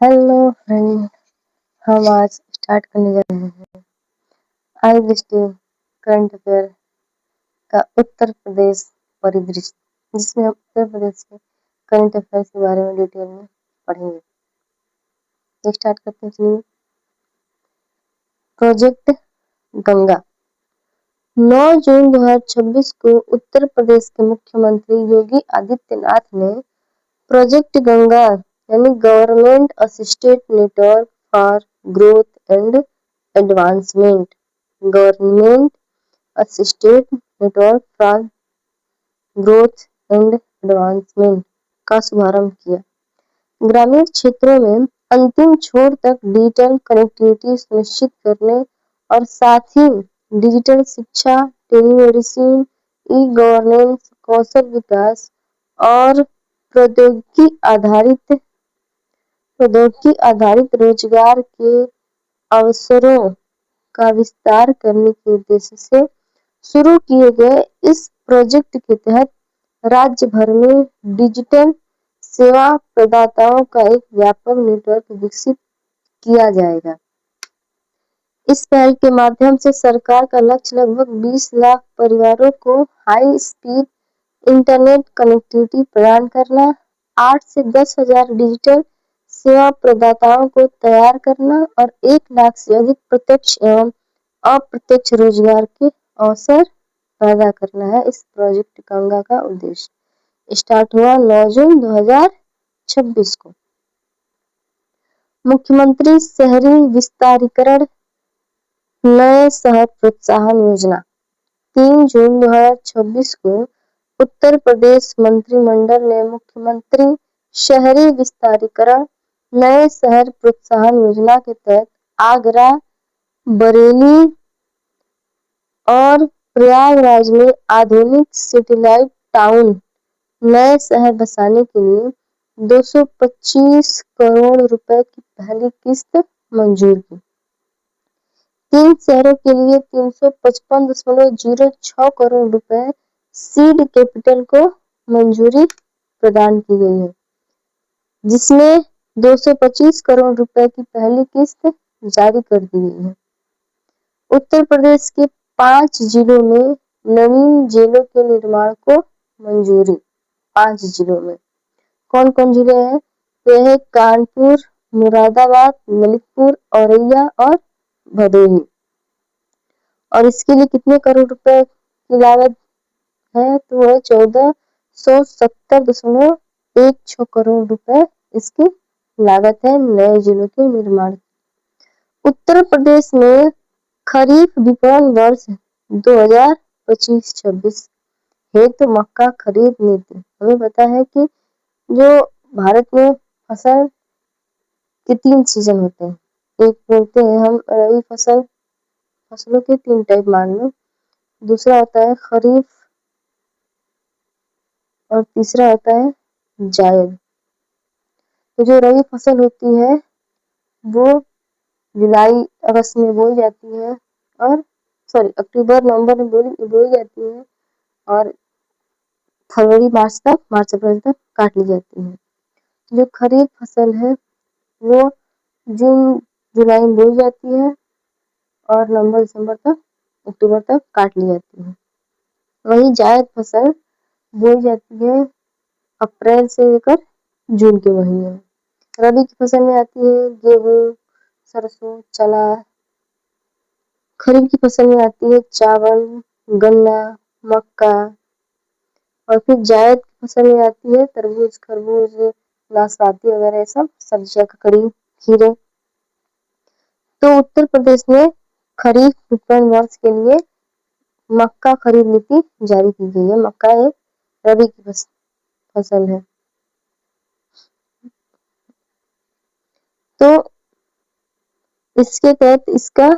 Hello friend. हम आज start करने जा रहे हैं आई लिस्टिंग करंट अफेयर का उत्तर प्रदेश परिदृश्य, जिसमें हम उत्तर प्रदेश के करंट अफेयर के बारे में डिटेल में पढ़ेंगे। तो स्टार्ट करते हैं। चलिए, प्रोजेक्ट गंगा। 9 जून 2026 को उत्तर प्रदेश के मुख्यमंत्री योगी आदित्यनाथ ने प्रोजेक्ट गंगा यानी government assisted network for growth and advancement government assisted network for growth and advancement का शुभारंभ किया। ग्रामीण क्षेत्रों में अंतिम छोर तक डिजिटल कनेक्टिविटी सुनिश्चित करने और साथ ही डिजिटल शिक्षा, टेलीमेडिसिन, ई गवर्नेंस, कौशल विकास और प्रौद्योगिकी आधारित रोजगार के अवसरों का विस्तार करने के उद्देश्य से शुरू किए गए इस प्रोजेक्ट के तहत राज्य भर में डिजिटल सेवा प्रदाताओं का एक व्यापक नेटवर्क विकसित किया जाएगा। इस पहल के माध्यम से सरकार का लक्ष्य लगभग 20 लाख परिवारों को हाई स्पीड इंटरनेट कनेक्टिविटी प्रदान करना, 8 से 10 हजार डिजिटल सेवा प्रदाताओं को तैयार करना और 1 लाख से अधिक प्रत्यक्ष एवं अप्रत्यक्ष रोजगार के अवसर पैदा करना है इस प्रोजेक्ट गंगा का उद्देश्य। स्टार्ट हुआ 9 जून 2026 को। मुख्यमंत्री शहरी विस्तारीकरण नए शहर प्रोत्साहन योजना। 3 जून 2026 को उत्तर प्रदेश मंत्रिमंडल ने मुख्यमंत्री शहरी विस्तारीकरण नए शहर प्रोत्साहन योजना के तहत आगरा, बरेली और प्रयागराज में आधुनिक सैटेलाइट टाउन नए शहर बसाने के लिए 225 करोड़ रुपए की पहली किस्त मंजूर की। 3 शहरों के लिए 355.06 करोड़ रुपए सीड कैपिटल को मंजूरी प्रदान की गई है, जिसमें 225 करोड़ रुपए की पहली किस्त जारी कर दी गई है। उत्तर प्रदेश के 5 जिलों में नवीन जेलों के निर्माण को मंजूरी। 5 जिलों में कौन कौन जिले हैं? वे है कानपुर, मुरादाबाद, ललितपुर, औरैया और भदोही। और इसके लिए कितने करोड़ रुपए की लागत है? तो वह 1470.16 करोड़ रुपए इसकी लागत है नए जिलों के निर्माण। उत्तर प्रदेश में खरीफ विपणन वर्ष 2025-26 हेतु मक्का खरीद नीति। हमें पता है कि जो भारत में फसल के 3 सीजन होते हैं। एक बोलते हैं हम रबी फसलों के 3 टाइप मान लो। दूसरा होता है खरीफ और तीसरा होता है जायद। तो जो रबी फसल होती है वो जुलाई अगस्त में बोई जाती है और अक्टूबर नवंबर में बोई जाती है और मार्च अप्रैल तक काट ली जाती है। जो खरीफ फसल है वो जून जुलाई में बोई जाती है और नवंबर दिसंबर तक अक्टूबर तक काट ली जाती है। वही जायद फसल बोई जाती है अप्रैल से लेकर जून के महीने में। रबी की फसल में आती है गेहूं, सरसों, चना। खरीफ की फसल में आती है चावल, गन्ना, मक्का। और फिर जायद की फसल में आती है तरबूज, खरबूज, नाशपाती वगैरह सब सब्जियां, ककड़ी, खीरे। तो उत्तर प्रदेश में खरीफ विपणन वर्ष के लिए मक्का खरीद नीति जारी की गई है। मक्का एक रबी की फसल है। तो इसके तहत इसका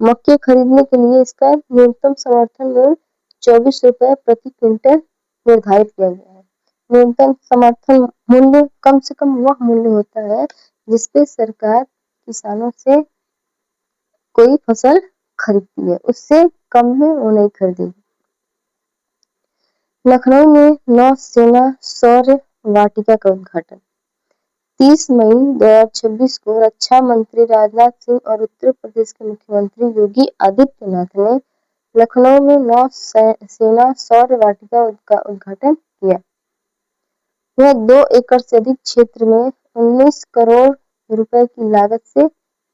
मक्के खरीदने के लिए इसका न्यूनतम समर्थन मूल्य 24 रुपए प्रति क्विंटल निर्धारित किया गया है। न्यूनतम समर्थन मूल्य कम से कम वह मूल्य होता है जिसपे सरकार किसानों से कोई फसल खरीदती है, उससे कम में वो नहीं खरीदेगी। लखनऊ में नौसेना शौर्य वाटिका का उद्घाटन। 30 मई 2026 को रक्षा मंत्री राजनाथ सिंह और उत्तर प्रदेश के मुख्यमंत्री योगी आदित्यनाथ ने लखनऊ में नौसेना शौर्य वाटिका का उद्घाटन किया। यह 2 एकड़ से अधिक क्षेत्र में 19 करोड़ रुपए की लागत से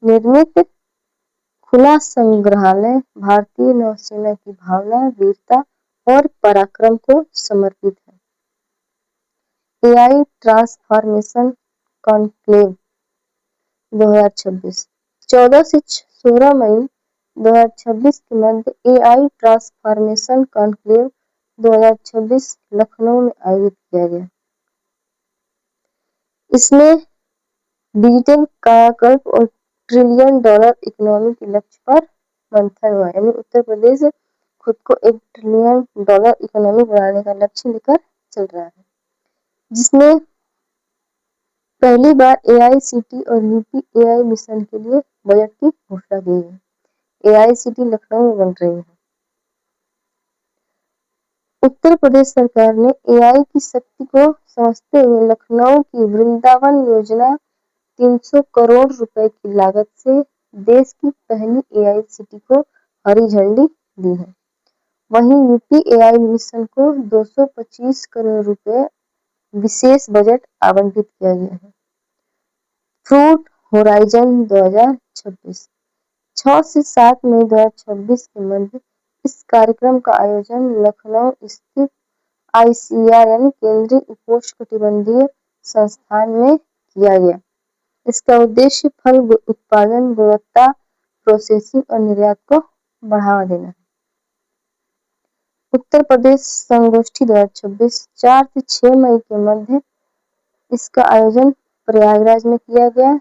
निर्मित खुला संग्रहालय भारतीय नौसेना की भावना, वीरता और पराक्रम को समर्पित है। एआई ट्रांसफॉर्मेशन कॉन्क्लेव 2026 14 से 16 मई 2026 के मध्य एआई ट्रांसफॉर्मेशन कॉन्क्लेव 2026 लखनऊ में आयोजित किया गया। इसमें डिजिटल कायाकल्प और $1 ट्रिलियन इकोनॉमी के लक्ष्य पर मंथन हुआ। यानी उत्तर प्रदेश खुद को $1 ट्रिलियन इकोनॉमी बनाने का लक्ष्य लेकर चल रहा है, जिसमें पहली बार एआईसीटी और यूपी एआई मिशन के लिए बजट की घोषणा की है। एआईसीटी लखनऊ में बन रही है। उत्तर प्रदेश सरकार ने एआई की शक्ति को समझते हुए लखनऊ की वृंदावन योजना 300 करोड़ रुपए की लागत से देश की पहली एआईसीटी को हरी झंडी दी है। वहीं यूपी एआई मिशन को 225 करोड़ रुपए विशेष बजट आवंटित किया गया है। फ्रूट होराइजन 2026 6 से 7 मई 2026 के मध्य इस कार्यक्रम का आयोजन लखनऊ स्थित आईसीआर यानी केंद्रीय उपोष्णकटिबंधीय संस्थान में किया गया। इसका उद्देश्य फल उत्पादन, गुणवत्ता, प्रोसेसिंग और निर्यात को बढ़ावा देना है। उत्तर प्रदेश संगोष्ठी 2026 4 से 6 मई के मध्य इसका आयोजन प्रयागराज में किया गया।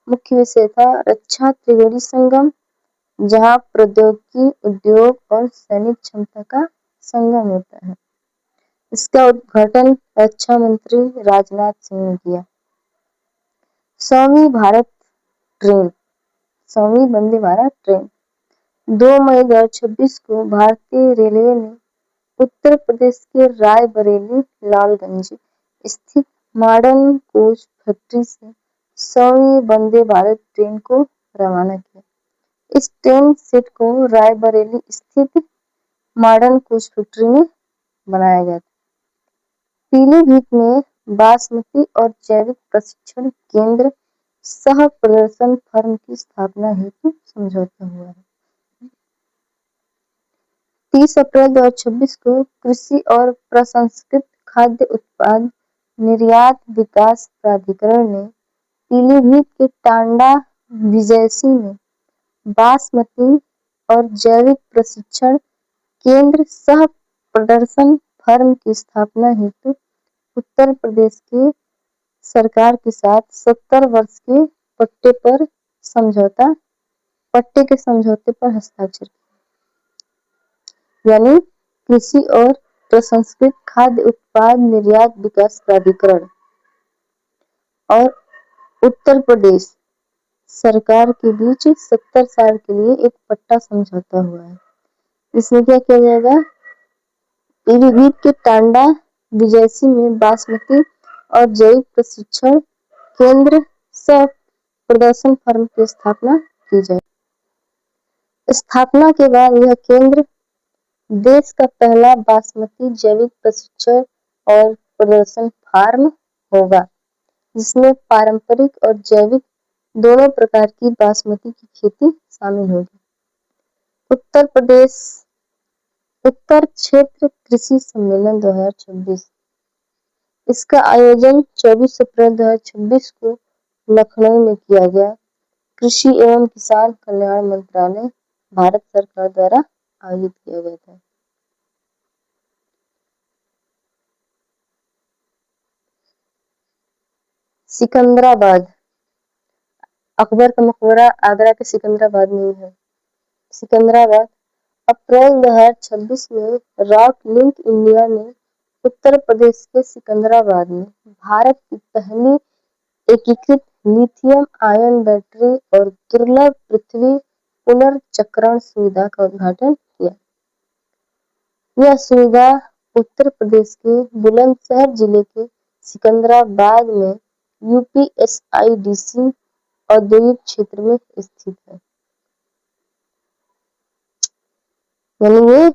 मुख्य विषय था रक्षा त्रिवेणी संगम, जहां प्रौद्योगिकी, उद्योग और सैनिक क्षमता का संगम होता है। इसका उद्घाटन रक्षा मंत्री राजनाथ सिंह ने किया। 100वीं वंदे भारत ट्रेन 2 मई 2026 को भारतीय रेलवे ने उत्तर प्रदेश के रायबरेली लालगंज स्थित मॉडर्न कोच फैक्ट्री से 100वीं वंदे भारत ट्रेन को रवाना किया। इस ट्रेन सेट को रायबरेली स्थित मॉडर्न कोच फैक्ट्री में बनाया गया था। पीलीभीत में बासमती और जैविक प्रशिक्षण केंद्र सह प्रदर्शन फर्म की स्थापना हेतु समझौता हुआ है। 30 अप्रैल 2026 को कृषि और प्रसंस्कृत खाद्य उत्पाद निर्यात विकास प्राधिकरण ने पीलीभीत के टांडा विजयसी में बासमती और जैविक प्रशिक्षण केंद्र सह प्रदर्शन फर्म की स्थापना हेतु उत्तर प्रदेश की सरकार के साथ 70 वर्ष के पट्टे के समझौते पर हस्ताक्षर किए। यानी कृषि और प्रसंस्कृत खाद्य उत्पाद निर्यात विकास प्राधिकरण और उत्तर प्रदेश सरकार के बीच 70 साल के लिए एक पट्टा समझौता हुआ है। इसमें क्या किया जाएगा? पीलीभीत के टांडा विजयसी में बासमती और जैविक प्रशिक्षण केंद्र सह प्रदर्शन फर्म की स्थापना की जाए। स्थापना के बाद यह केंद्र देश का पहला बासमती जैविक प्रशिक्षण और प्रदर्शन फार्म होगा, जिसमें पारंपरिक और जैविक दोनों प्रकार की बासमती की खेती शामिल होगी। उत्तर क्षेत्र कृषि सम्मेलन 2026 इसका आयोजन 24 अप्रैल 2026 को लखनऊ में किया गया। कृषि एवं किसान कल्याण मंत्रालय भारत सरकार द्वारा आयोजित किया गया था। सिकंदराबाद अकबर का मकबरा आगरा के सिकंदराबाद में है। सिकंदराबाद अप्रैल 2026 में रॉक लिंक इंडिया ने उत्तर प्रदेश के सिकंदराबाद में भारत की पहली एकीकृत लिथियम आयन बैटरी और दुर्लभ पृथ्वी पुनर्चक्रण सुविधा का उद्घाटन किया। यह सुविधा उत्तर प्रदेश के बुलंदशहर जिले के सिकंदराबाद में UPSIDC औद्योगिक क्षेत्र में स्थित है। यानी ये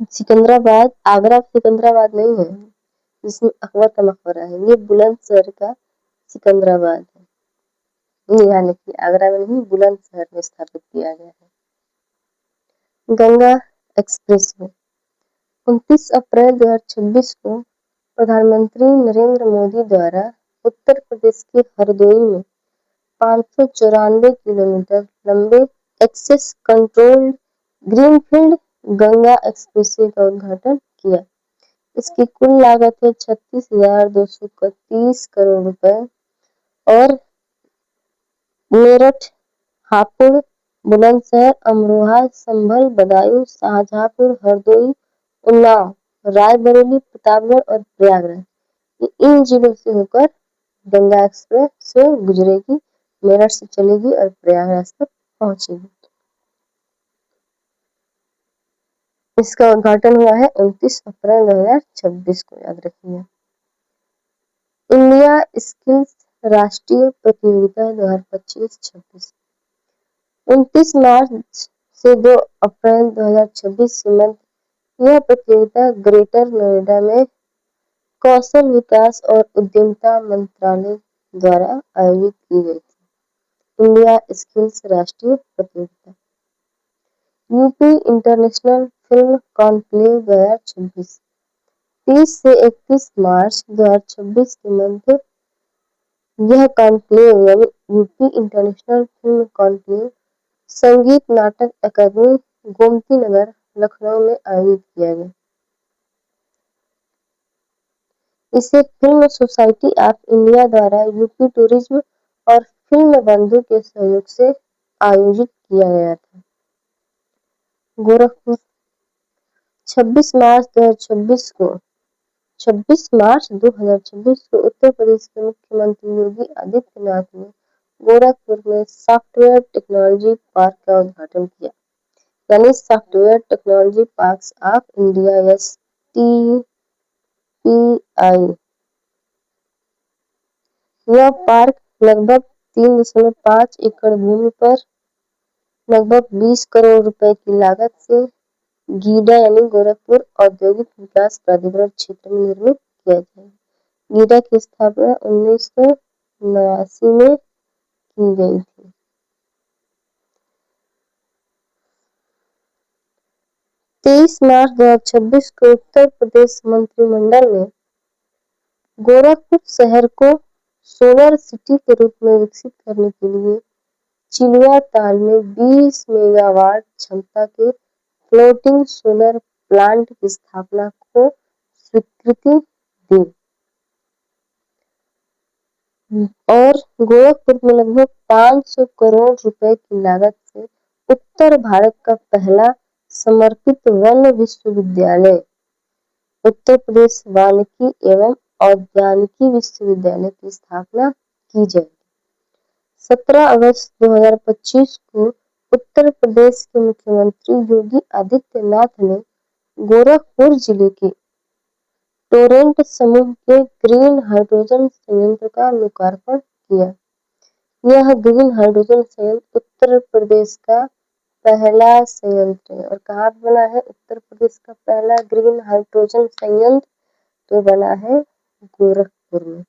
सिकंदराबाद, आगरा सिकंदराबाद नहीं है जिसमें अकबर का मकबरा है, ये बुलंदशहर का सिकंदराबाद है। ये ध्यान रखिए, आगरा में नहीं, बुलंदशहर में स्थापित किया गया है। गंगा एक्सप्रेसवे 29 अप्रैल 2026 को प्रधानमंत्री नरेंद्र मोदी द्वारा उत्तर प्रदेश के हरदोई में 594 किलोमीटर लंबे access controlled greenfield Ganga expressway का उद्घाटन किया। इसकी कुल लागत है 36,231 करोड़ रुपए और मेरठ, हापुड़, बुलंदशहर, अमरोहा, संभल, बदायूं, शाहजहांपुर, हरदोई, उन्नाव, रायबरेली, प्रतापगढ़ और प्रयागराज, इन जिलों से होकर गंगा एक्सप्रेस से गुजरेगी, मेरठ से चलेगी और प्रयागराज तक पहुंचेगी। इसका उद्घाटन हुआ है 29 अप्रैल 2026 को, याद रखिए। इंडिया स्किल्स राष्ट्रीय प्रतियोगिता 2025-26 29 मार्च से 2 अप्रैल 2026 के मध्य यह प्रतियोगिता ग्रेटर नोएडा में कौशल विकास और उद्यमिता मंत्रालय द्वारा आयोजित की गई थी। इंडिया स्किल्स राष्ट्रीय प्रतियोगिता यूपी इंटरनेशनल फिल्म कॉन्क्लेव 2026 30 से 31 मार्च 2026 के मध्य यह कॉन्क्लेव यानी यूपी इंटरनेशनल फिल्म कॉन्क्लेव संगीत नाटक अकादमी गोमती नगर लखनऊ में आयोजित किया गया। इसे फिल्म सोसाइटी ऑफ इंडिया द्वारा यूपी टूरिज्म और फिल्म बंधु के सहयोग से आयोजित किया गया था। गोरखपुर 26 मार्च 2026 को उत्तर प्रदेश के मुख्यमंत्री योगी आदित्यनाथ ने गोरखपुर में सॉफ्टवेयर टेक्नोलॉजी पार्क का उद्घाटन किया, यानी software technology parks of India STPI। यह पार्क लगभग 3.5 एकड़ भूमि पर लगभग 20 करोड़ रुपए की लागत से गीडा यानी गोरखपुर औद्योगिक विकास प्राधिकरण क्षेत्र में निर्मित किया जाएगा। गीडा की स्थापना 1989 में की गई थी। 23 मार्च 2026 को उत्तर प्रदेश मंत्रिमंडल ने गोरखपुर शहर को सोलर सिटी के रूप में विकसित करने के लिए चिलुआ ताल में 20 मेगावाट क्षमता के फ्लोटिंग सोलर प्लांट की स्थापना को स्वीकृति दी और गोरखपुर में लगभग 500 करोड़ रुपए की लागत से उत्तर भारत का पहला समर्पित वन विश्वविद्यालय उत्तर प्रदेश वानिकी एवं औद्यानिकी विश्वविद्यालय की स्थापना की जाएगी। 17 अगस्त 2025 को उत्तर प्रदेश के मुख्यमंत्री योगी आदित्यनाथ ने गोरखपुर जिले के टोरेंट समूह के ग्रीन हाइड्रोजन संयंत्र का लोकार्पण किया। यह ग्रीन हाइड्रोजन संयंत्र उत्तर प्रदेश का पहला संयंत्र है। और कहाँ बना है उत्तर प्रदेश का पहला ग्रीन हाइड्रोजन संयंत्र? तो बना है गोरखपुर में।